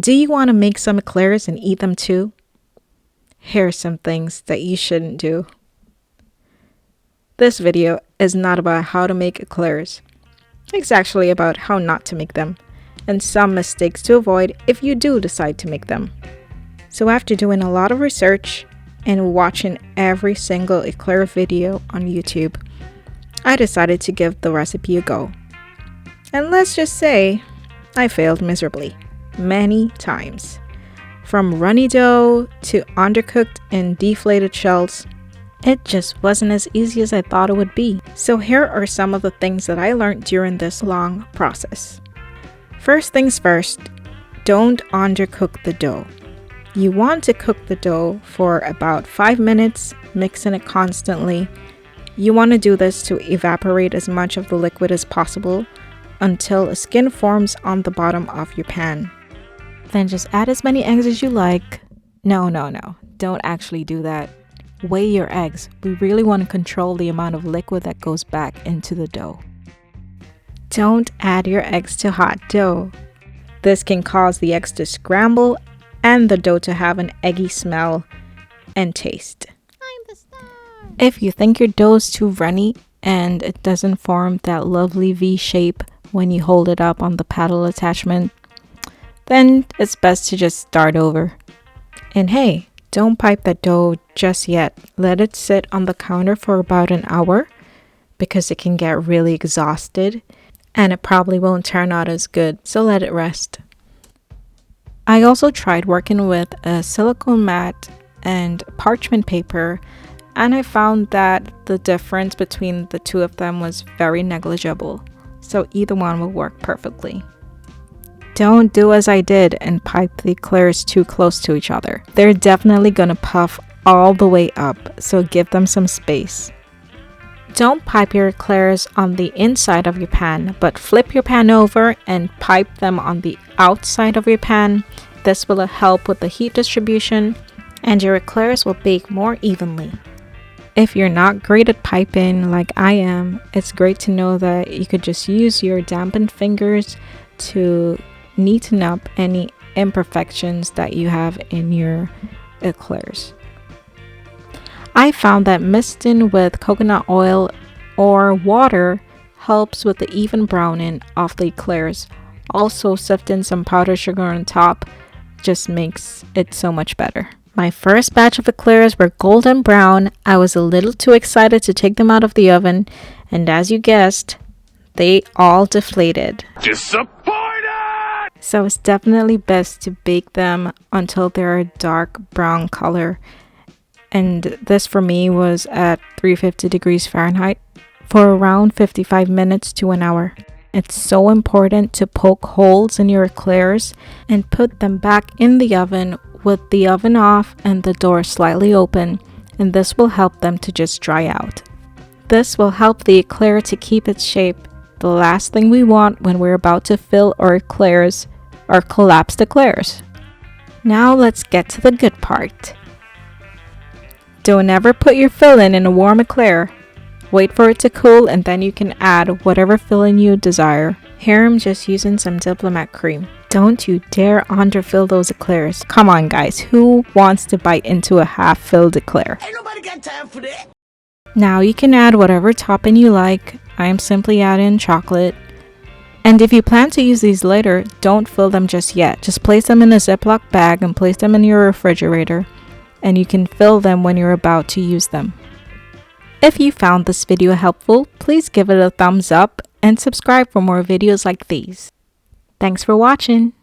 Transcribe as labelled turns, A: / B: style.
A: Do you want to make some eclairs and eat them too? Here are some things that you shouldn't do. This video is not about how to make eclairs. It's actually about how not to make them, and some mistakes to avoid if you do decide to make them. So after doing a lot of research and watching every single eclair video on YouTube, I decided to give the recipe a go. And let's just say, I failed miserably, many times. From runny dough to undercooked and deflated shells, it just wasn't as easy as I thought it would be. So here are some of the things that I learned during this long process. First things first, don't undercook the dough. You want to cook the dough for about 5 minutes, mixing it constantly. You want to do this to evaporate as much of the liquid as possible until a skin forms on the bottom of your pan. Then just add as many eggs as you like. No, don't actually do that. Weigh your eggs. We really want to control the amount of liquid that goes back into the dough. Don't add your eggs to hot dough. This can cause the eggs to scramble and the dough to have an eggy smell and taste.
B: I'm the star.
A: If you think your dough is too runny and it doesn't form that lovely V shape when you hold it up on the paddle attachment, then it's best to just start over. And hey, don't pipe that dough just yet. Let it sit on the counter for about an hour because it can get really exhausted and it probably won't turn out as good, so let it rest. I also tried working with a silicone mat and parchment paper, and I found that the difference between the two of them was very negligible, so either one will work perfectly. Don't do as I did and pipe the eclairs too close to each other. They're definitely gonna puff all the way up, so give them some space. Don't pipe your eclairs on the inside of your pan, but flip your pan over and pipe them on the outside of your pan. This will help with the heat distribution and your eclairs will bake more evenly. If you're not great at piping like I am, it's great to know that you could just use your dampened fingers to neaten up any imperfections that you have in your eclairs. I found that misting with coconut oil or water helps with the even browning of the eclairs. Also, sifting some powdered sugar on top just makes it so much better. My first batch of eclairs were golden brown. I was a little too excited to take them out of the oven, and as you guessed, they all deflated.
C: Disappointed!
A: So it's definitely best to bake them until they're a dark brown color. And this for me was at 350 degrees Fahrenheit for around 55 minutes to an hour. It's so important to poke holes in your eclairs and put them back in the oven with the oven off and the door slightly open, and this will help them to just dry out. This will help the eclair to keep its shape. The last thing we want when we're about to fill our eclairs are collapsed eclairs. Now let's get to the good part. Don't ever put your filling in a warm eclair. Wait for it to cool and then you can add whatever filling you desire. Here I'm just using some diplomat cream. Don't you dare underfill those eclairs. Come on guys, who wants to bite into a half-filled eclair?
C: Ain't nobody got time for that.
A: Now you can add whatever topping you like. I am simply adding chocolate. And if you plan to use these later, don't fill them just yet. Just place them in a Ziploc bag and place them in your refrigerator. And you can fill them when you're about to use them. If you found this video helpful, please give it a thumbs up and subscribe for more videos like these. Thanks for watching.